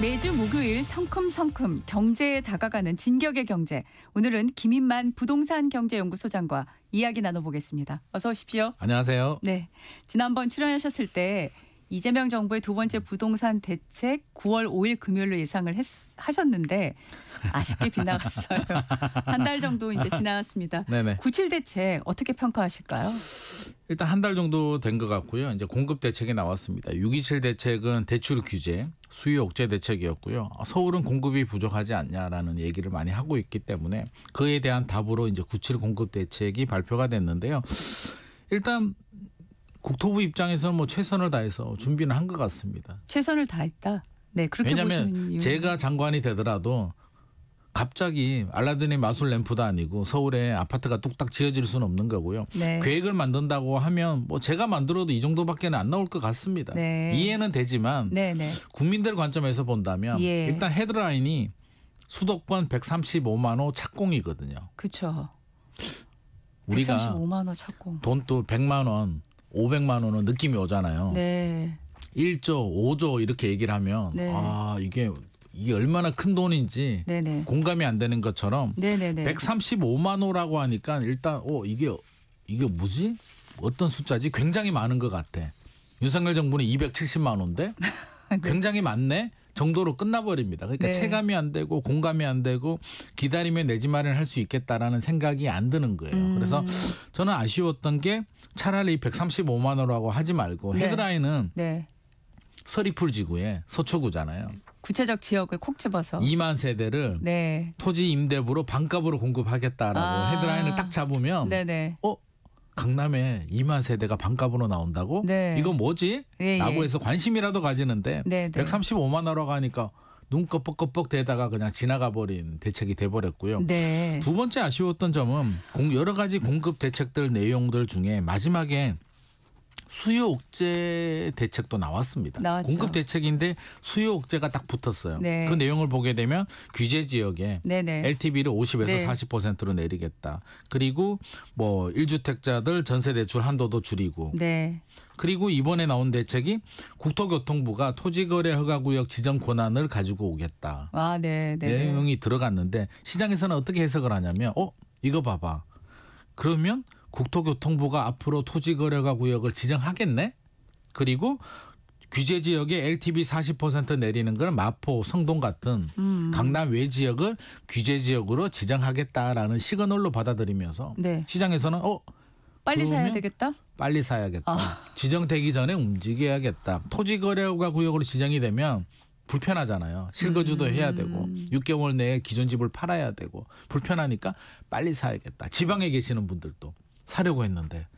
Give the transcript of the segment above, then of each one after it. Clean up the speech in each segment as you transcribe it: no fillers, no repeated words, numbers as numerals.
매주 목요일 성큼성큼 경제에 다가가는 진격의 경제. 오늘은 김인만 부동산 경제연구소장과 이야기 나눠보겠습니다. 어서 오십시오. 안녕하세요. 네, 지난번 출연하셨을 때 이재명 정부의 두 번째 부동산 대책 9월 5일 금요일로 예상을 하셨는데 아쉽게 빗나갔어요. 한 달 정도 이제 지나갔습니다. 네네. 97 대책 어떻게 평가하실까요? 일단 한 달 정도 된 것 같고요. 이제 공급 대책이 나왔습니다. 627 대책은 대출 규제, 수요 억제 대책이었고요. 서울은 공급이 부족하지 않냐라는 얘기를 많이 하고 있기 때문에 그에 대한 답으로 이제 97 공급 대책이 발표가 됐는데요. 일단 국토부 입장에서는 뭐 최선을 다해서 준비는 한 것 같습니다. 최선을 다했다. 네, 그렇게 보시는 왜냐하면 이유. 제가 장관이 되더라도 갑자기 알라딘의 마술 램프도 아니고 서울에 아파트가 뚝딱 지어질 수는 없는 거고요. 네. 계획을 만든다고 하면 뭐 제가 만들어도 이 정도밖에 안 나올 것 같습니다. 네. 이해는 되지만 네네. 국민들 관점에서 본다면 예. 일단 헤드라인이 수도권 135만 호 착공이거든요. 그렇죠. 우리가 135만 원 착공. 돈도 100만 원, 500만 원은 느낌이 오잖아요. 네. 1조, 5조 이렇게 얘기를 하면 네. 이게 얼마나 큰 돈인지 네네. 공감이 안 되는 것처럼 네네네. 135만 호라고 하니까 일단 이게 뭐지? 어떤 숫자지? 굉장히 많은 것 같아. 윤석열 정부는 270만 호인데 굉장히 많네 정도로 끝나버립니다. 그러니까 네. 체감이 안 되고 공감이 안 되고 기다리면 내 집 마련할 수 있겠다라는 생각이 안 드는 거예요. 그래서 저는 아쉬웠던 게 차라리 135만 호라고 하지 말고 네. 헤드라인은 네. 서리풀 지구의 서초구잖아요. 구체적 지역을 콕 집어서. 2만 세대를 네. 토지 임대부로 반값으로 공급하겠다라고 헤드라인을 딱 잡으면 네네. 강남에 2만 세대가 반값으로 나온다고? 네. 이거 뭐지? 예, 라고 예. 해서 관심이라도 가지는데 네, 네. 135만 원라고 하니까 눈 껍벅껍벅 대다가 그냥 지나가 버린 대책이 돼버렸고요. 네. 두 번째 아쉬웠던 점은 여러 가지 공급 대책들 내용들 중에 마지막에 수요 억제 대책도 나왔습니다. 나왔죠. 공급 대책인데 수요 억제가 딱 붙었어요. 네. 그 내용을 보게 되면 규제 지역에 네네. LTV를 50에서 네. 40%로 내리겠다. 그리고 뭐 1주택자들 전세 대출 한도도 줄이고. 네. 그리고 이번에 나온 대책이 국토교통부가 토지거래 허가구역 지정 권한을 가지고 오겠다. 아, 네. 네. 내용이 들어갔는데 시장에서는 어떻게 해석을 하냐면 이거 봐봐. 그러면 국토교통부가 앞으로 토지거래가 구역을 지정하겠네. 그리고 규제 지역에 LTV 40% 내리는 건 마포, 성동 같은 강남 외 지역을 규제 지역으로 지정하겠다라는 시그널로 받아들이면서 네. 시장에서는 빨리 사야 그러면 되겠다. 빨리 사야겠다. 지정되기 전에 움직여야겠다. 토지거래가 구역으로 지정이 되면 불편하잖아요. 실거주도 해야 되고 6개월 내에 기존 집을 팔아야 되고 불편하니까 빨리 사야겠다. 지방에 계시는 분들도 사려고 했는데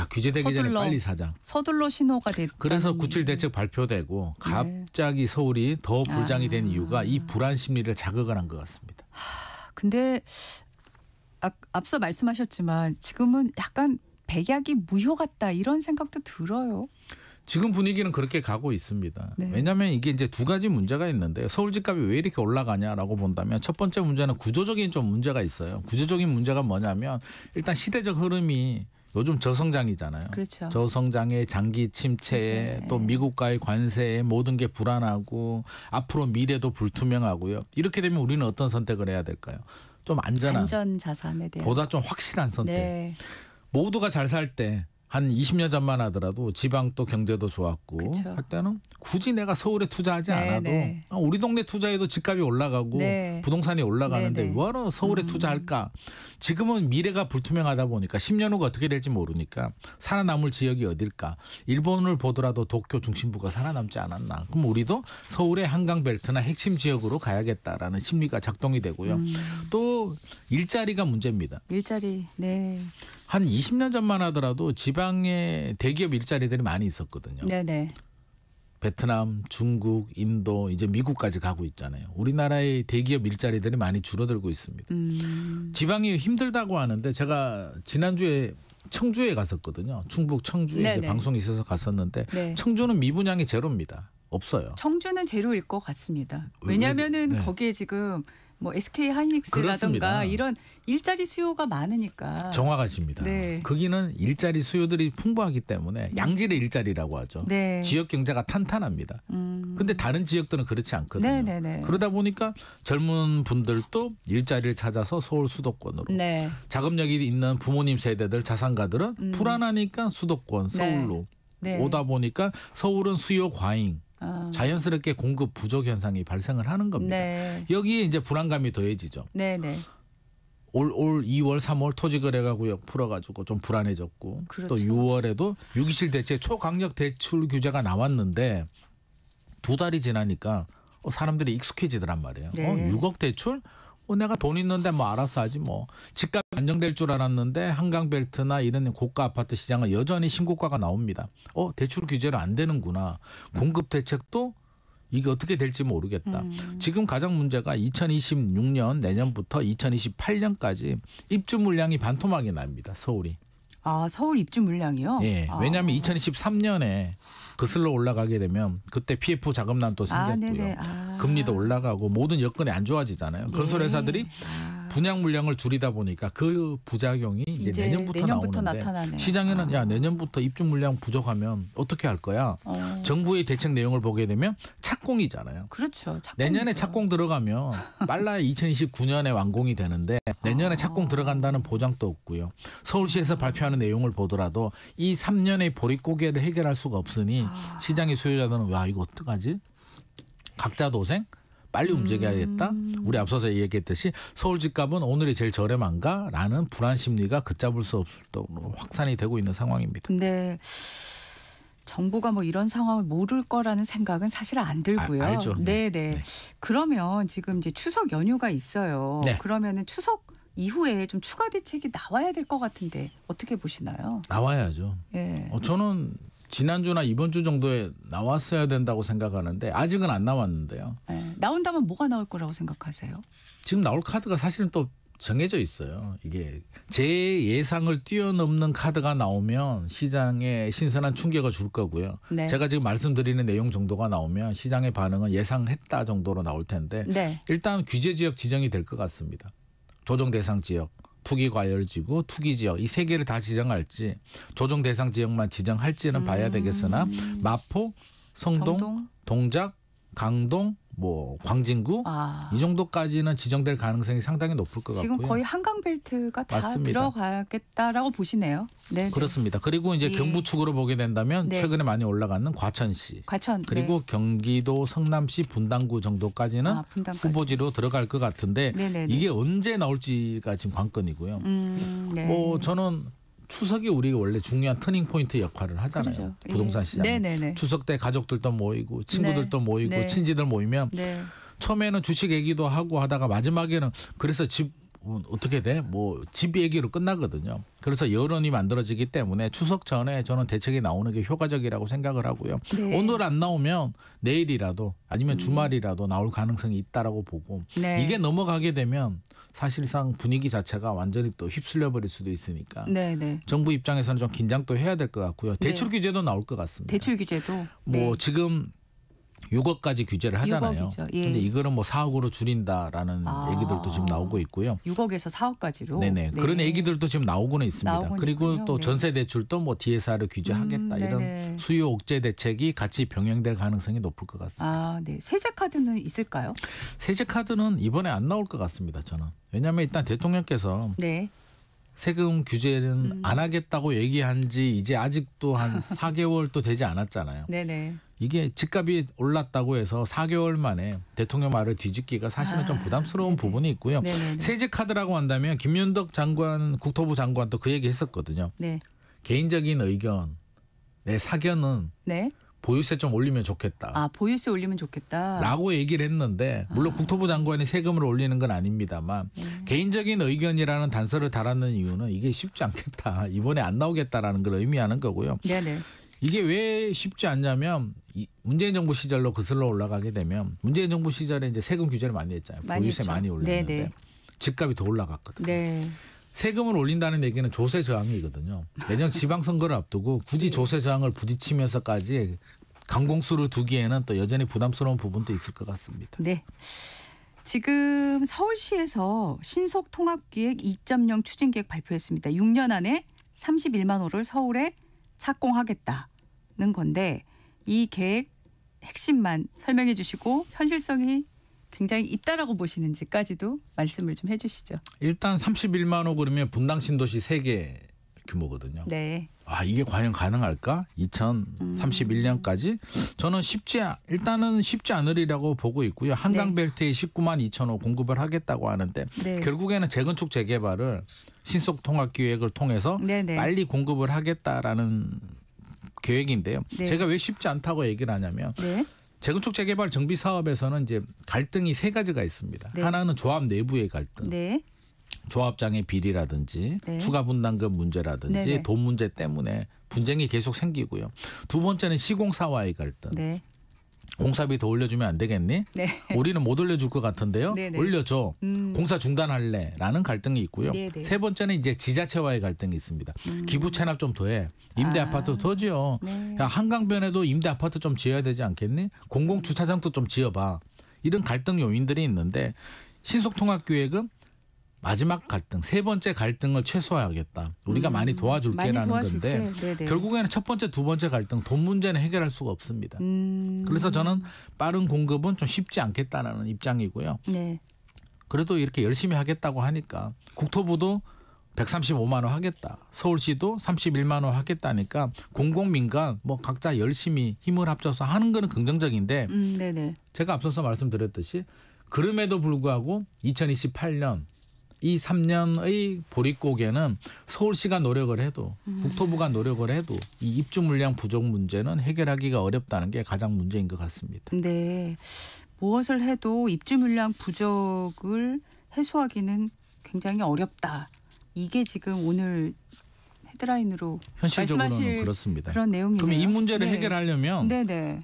규제되기 전에 빨리 사자. 서둘러 신호가 됐다. 그래서 97 대책 발표되고 갑자기 서울이 더 불장이 된 이유가 이 불안 심리를 자극을 한 것 같습니다. 근데 앞서 말씀하셨지만 지금은 약간 백약이 무효 같다 이런 생각도 들어요. 지금 분위기는 그렇게 가고 있습니다. 네. 왜냐하면 이게 이제 두 가지 문제가 있는데 서울 집값이 왜 이렇게 올라가냐라고 본다면 첫 번째 문제는 구조적인 좀 문제가 있어요. 구조적인 문제가 뭐냐면 일단 시대적 흐름이 요즘 저성장이잖아요. 그렇죠. 저성장에 장기 침체에 또 미국과의 관세에 모든 게 불안하고 앞으로 미래도 불투명하고요. 이렇게 되면 우리는 어떤 선택을 해야 될까요? 좀 안전한 안전 자산에 대한 보다 좀 확실한 선택. 네. 모두가 잘 살 때 한 20년 전만 하더라도 지방 또 경제도 좋았고 그쵸. 할 때는 굳이 내가 서울에 투자하지 네, 않아도 네. 우리 동네 투자해도 집값이 올라가고 네. 부동산이 올라가는데 네, 네. 뭐하러 서울에 투자할까. 지금은 미래가 불투명하다 보니까 10년 후가 어떻게 될지 모르니까 살아남을 지역이 어딜까. 일본을 보더라도 도쿄 중심부가 살아남지 않았나. 그럼 우리도 서울의 한강벨트나 핵심 지역으로 가야겠다라는 심리가 작동이 되고요. 또 일자리가 문제입니다. 일자리. 네. 한 20년 전만 하더라도 지방에 대기업 일자리들이 많이 있었거든요. 네네. 베트남, 중국, 인도, 이제 미국까지 가고 있잖아요. 우리나라의 대기업 일자리들이 많이 줄어들고 있습니다. 지방이 힘들다고 하는데 제가 지난주에 청주에 갔었거든요. 충북 청주에 이제 방송이 있어서 갔었는데 네. 청주는 미분양이 제로입니다. 없어요. 청주는 제로일 것 같습니다. 왜냐하면은 거기에 지금 뭐 SK 하이닉스라든가 그렇습니다. 이런 일자리 수요가 많으니까. 정확하십니다. 네. 거기는 일자리 수요들이 풍부하기 때문에 양질의 일자리라고 하죠. 네. 지역 경제가 탄탄합니다. 근데 다른 지역들은 그렇지 않거든요. 네네네. 그러다 보니까 젊은 분들도 일자리를 찾아서 서울 수도권으로 네. 자금력이 있는 부모님 세대들 자산가들은 불안하니까 수도권 서울로 네. 오다 보니까 서울은 수요 과잉 자연스럽게 공급 부족 현상이 발생을 하는 겁니다. 네. 여기에 이제 불안감이 더해지죠. 네네. 올 2월, 3월 토지거래가 구역 풀어가지고 좀 불안해졌고 그렇죠. 또 6월에도 6.27 대책 초강력 대출 규제가 나왔는데 2달이 지나니까 사람들이 익숙해지더란 말이에요. 네. 6억 대출? 내가 돈 있는데 뭐 알아서 하지 뭐. 집값 안정될 줄 알았는데 한강벨트나 이런 고가 아파트 시장은 여전히 신고가가 나옵니다. 대출 규제로 안 되는구나. 공급 대책도 이게 어떻게 될지 모르겠다. 지금 가장 문제가 2026년 내년부터 2028년까지 입주 물량이 반토막이 납니다. 서울이. 아, 서울 입주 물량이요? 예. 왜냐하면 2023년에 거슬러 올라가게 되면 그때 PF 자금난 또 생겼고요. 네네. 금리도 올라가고 모든 여건이 안 좋아지잖아요. 건설회사들이 분양 물량을 줄이다 보니까 그 부작용이 이제 내년부터 나오는데 나타나네. 시장에는 야 내년부터 입주 물량 부족하면 어떻게 할 거야? 정부의 대책 내용을 보게 되면 착공이잖아요. 그렇죠. 내년에 착공 들어가면 빨라야 2029년에 완공이 되는데 내년에 착공 들어간다는 보장도 없고요. 서울시에서 발표하는 내용을 보더라도 이 3년의 보릿고개를 해결할 수가 없으니 시장의 수요자들은 와 이거 어떡하지? 각자 도생? 빨리 움직여야겠다. 우리 앞서서 얘기했듯이 서울 집값은 오늘이 제일 저렴한가? 라는 불안 심리가 걷잡을 수 없을 정도로 확산이 되고 있는 상황입니다. 네. 정부가 뭐 이런 상황을 모를 거라는 생각은 사실 안 들고요. 알죠. 네네. 네. 그러면 지금 이제 추석 연휴가 있어요. 네. 그러면은 추석 이후에 좀 추가 대책이 나와야 될 것 같은데 어떻게 보시나요? 나와야죠. 예. 저는 지난주나 이번 주 정도에 나왔어야 된다고 생각하는데 아직은 안 나왔는데요. 예. 나온다면 뭐가 나올 거라고 생각하세요? 지금 나올 카드가 사실은 또 정해져 있어요. 이게 제 예상을 뛰어넘는 카드가 나오면 시장에 신선한 충격을 줄 거고요. 네. 제가 지금 말씀드리는 내용 정도가 나오면 시장의 반응은 예상했다 정도로 나올 텐데 네. 일단 규제 지역 지정이 될 것 같습니다. 조정 대상 지역, 투기 과열지구, 투기 지역 이 세 개를 다 지정할지 조정 대상 지역만 지정할지는 봐야 되겠으나 마포, 성동, 동작, 강동, 뭐 광진구 이 정도까지는 지정될 가능성이 상당히 높을 것 지금 같고요. 거의 한강벨트가 다 맞습니다. 들어가겠다라고 보시네요. 네. 그렇습니다. 그리고 이제 경부 축으로 보게 된다면 네. 최근에 많이 올라가는 과천시 그리고 경기도 성남시 분당구 정도까지는 분당까지. 후보지로 들어갈 것 같은데 네네네. 이게 언제 나올지가 지금 관건이고요. 네. 뭐 저는 추석이 우리가 원래 중요한 터닝 포인트 역할을 하잖아요. 그렇죠. 부동산 시장. 네네네. 추석 때 가족들도 모이고 친구들도 모이고 네. 친지들 모이면 처음에는 주식 얘기도 하고 하다가 마지막에는 그래서 집 어떻게 돼? 뭐 집 얘기로 끝나거든요. 그래서 여론이 만들어지기 때문에 추석 전에 저는 대책이 나오는 게 효과적이라고 생각을 하고요. 네. 오늘 안 나오면 내일이라도 아니면 주말이라도 나올 가능성이 있다라고 보고 네. 이게 넘어가게 되면 사실상 분위기 자체가 완전히 또 휩쓸려 버릴 수도 있으니까 네네. 정부 입장에서는 좀 긴장도 해야 될 것 같고요. 대출 규제도 나올 것 같습니다. 대출 규제도 뭐 지금 6억까지 규제를 하잖아요. 6억이죠. 근데 이거는 뭐 4억으로 줄인다라는 얘기들도 지금 나오고 있고요. 6억에서 4억까지로. 네네. 그런 얘기들도 지금 나오고는 있습니다. 나오고는 그리고 있군요. 또 네. 전세 대출도 뭐 DSR을 규제하겠다 이런 네네. 수요 억제 대책이 같이 병행될 가능성이 높을 것 같습니다. 네. 세제 카드는 있을까요? 세제 카드는 이번에 안 나올 것 같습니다. 저는. 왜냐하면 일단 대통령께서 네. 세금 규제는 안 하겠다고 얘기한 지 이제 아직도 한 4개월도 되지 않았잖아요. 네네. 이게 집값이 올랐다고 해서 4개월 만에 대통령 말을 뒤집기가 사실은 좀 부담스러운 부분이 있고요. 네네네. 세제 카드라고 한다면 김윤덕 장관, 국토부 장관도 그 얘기 했었거든요. 네. 개인적인 의견, 내 사견은 네. 보유세 좀 올리면 좋겠다. 보유세 올리면 좋겠다. 라고 얘기를 했는데 물론 국토부 장관이 세금을 올리는 건 아닙니다만 개인적인 의견이라는 단서를 달았는 이유는 이게 쉽지 않겠다. 이번에 안 나오겠다라는 걸 의미하는 거고요. 네네. 이게 왜 쉽지 않냐면 문재인 정부 시절로 거슬러 올라가게 되면 문재인 정부 시절에 이제 세금 규제를 많이 했잖아요. 보유세 했죠. 많이 올렸는데 네네. 집값이 더 올라갔거든요. 네. 세금을 올린다는 얘기는 조세 저항이거든요. 내년 지방선거를 앞두고 굳이 조세 저항을 부딪히면서까지 강공수를 두기에는 또 여전히 부담스러운 부분도 있을 것 같습니다. 네. 지금 서울시에서 신속 통합기획 2.0 추진계획 발표했습니다. 6년 안에 31만 호를 서울에 착공하겠다는 건데 이 계획 핵심만 설명해 주시고 현실성이 굉장히 있다라고 보시는지까지도 말씀을 좀 해주시죠. 일단 31만 호 그러면 분당 신도시 3개 규모거든요. 네. 이게 과연 가능할까? 2031년까지 저는 일단은 쉽지 않으리라고 보고 있고요. 한강벨트에 19만 2천 호 공급을 하겠다고 하는데 네. 결국에는 재건축 재개발을 신속통합기획을 통해서 네네. 빨리 공급을 하겠다라는 계획인데요. 네. 제가 왜 쉽지 않다고 얘기를 하냐면 네. 재건축 재개발 정비 사업에서는 이제 갈등이 3가지가 있습니다. 네. 하나는 조합 내부의 갈등. 네. 조합장의 비리라든지 네. 추가 분담금 문제라든지 네네. 돈 문제 때문에 분쟁이 계속 생기고요. 두 번째는 시공사와의 갈등. 네. 공사비 더 올려주면 안 되겠니? 네. 우리는 못 올려줄 것 같은데요. 네네. 올려줘. 공사 중단할래라는 갈등이 있고요. 네네. 세 번째는 이제 지자체와의 갈등이 있습니다. 기부 체납 좀 더해. 임대 아파트 더 지어. 네. 야, 한강변에도 임대 아파트 좀 지어야 되지 않겠니? 공공 주차장도 좀 지어봐. 이런 갈등 요인들이 있는데 신속통합기획은 마지막 갈등, 세 번째 갈등을 최소화하겠다. 우리가 많이 도와줄게라는 건데 네네. 결국에는 첫 번째, 두 번째 갈등, 돈 문제는 해결할 수가 없습니다. 그래서 저는 빠른 공급은 좀 쉽지 않겠다는 입장이고요. 네. 그래도 이렇게 열심히 하겠다고 하니까 국토부도 135만 원 하겠다. 서울시도 31만 원 하겠다니까 공공민간 뭐 각자 열심히 힘을 합쳐서 하는 거는 긍정적인데 네네. 제가 앞서서 말씀드렸듯이 그럼에도 불구하고 2028년 이 3년의 보릿고개는 서울시가 노력을 해도 국토부가 노력을 해도 이 입주 물량 부족 문제는 해결하기가 어렵다는 게 가장 문제인 것 같습니다. 네. 무엇을 해도 입주 물량 부족을 해소하기는 굉장히 어렵다. 이게 지금 오늘 헤드라인으로 현실적으로는 말씀하실 그렇습니다. 그런 내용이네요. 그러면 이 문제를 네. 해결하려면 네네.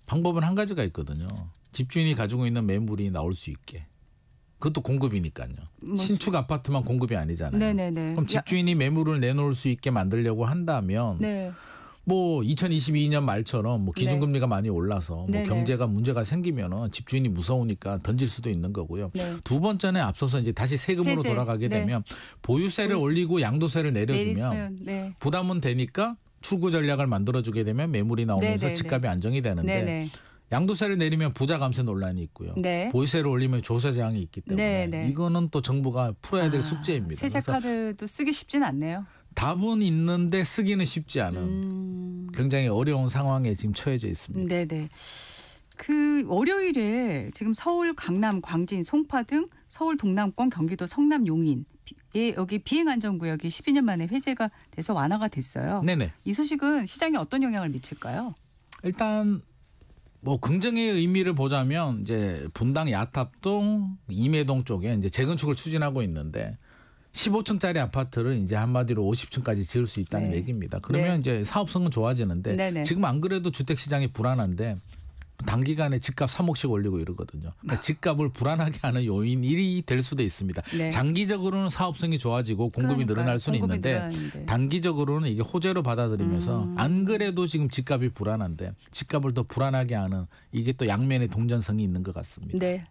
방법은 한 가지가 있거든요. 집주인이 가지고 있는 매물이 나올 수 있게. 그것도 공급이니까요. 신축 아파트만 공급이 아니잖아요. 네네네. 그럼 집주인이 매물을 내놓을 수 있게 만들려고 한다면 네. 뭐 2022년 말처럼 뭐 기준금리가 많이 올라서 뭐 네네. 경제가 문제가 생기면은 집주인이 무서우니까 던질 수도 있는 거고요. 네. 두 번째는 앞서서 이제 다시 세금으로 세제. 돌아가게 네. 되면 보유세를 올리고 양도세를 내려주면 네. 부담은 되니까 출구 전략을 만들어주게 되면 매물이 나오면서 네네네. 집값이 안정이 되는데 네네. 양도세를 내리면 부자 감세 논란이 있고요. 네. 보유세를 올리면 조세 제한이 있기 때문에 네네. 이거는 또 정부가 풀어야 될 숙제입니다. 세제 그래서 카드도 쓰기 쉽진 않네요. 답은 있는데 쓰기는 쉽지 않은 굉장히 어려운 상황에 지금 처해져 있습니다. 네네. 그 월요일에 지금 서울, 강남, 광진, 송파 등 서울 동남권, 경기도 성남, 용인 여기 비행안전구역이 12년 만에 회제가 돼서 완화가 됐어요. 네네. 이 소식은 시장에 어떤 영향을 미칠까요? 일단 뭐 긍정의 의미를 보자면 이제 분당 야탑동, 임해동 쪽에 이제 재건축을 추진하고 있는데 15층짜리 아파트를 이제 한마디로 50층까지 지을 수 있다는 네. 얘기입니다. 그러면 네. 이제 사업성은 좋아지는데 네네. 지금 안 그래도 주택 시장이 불안한데 단기간에 집값 3억씩 올리고 이러거든요. 그러니까 집값을 불안하게 하는 요인이 될 수도 있습니다. 네. 장기적으로는 사업성이 좋아지고 공급이 그러니까요. 늘어날 수는 공급이 있는데 늘어나는데. 단기적으로는 이게 호재로 받아들이면서 안 그래도 지금 집값이 불안한데 집값을 더 불안하게 하는 이게 또 양면의 동전성이 있는 것 같습니다. 네.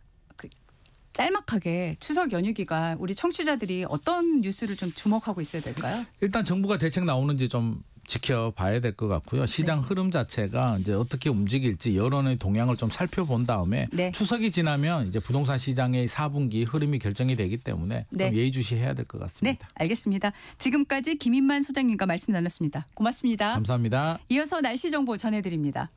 짤막하게 추석 연휴 기간 우리 청취자들이 어떤 뉴스를 좀 주목하고 있어야 될까요? 일단 정부가 대책 나오는지 좀 지켜봐야 될 것 같고요. 시장 네. 흐름 자체가 이제 어떻게 움직일지 여론의 동향을 좀 살펴본 다음에 네. 추석이 지나면 이제 부동산 시장의 4분기 흐름이 결정이 되기 때문에 네. 좀 예의주시해야 될 것 네, 같습니다. 알겠습니다. 지금까지 김인만 소장님과 말씀 나눴습니다. 고맙습니다. 감사합니다. 이어서 날씨 정보 전해드립니다.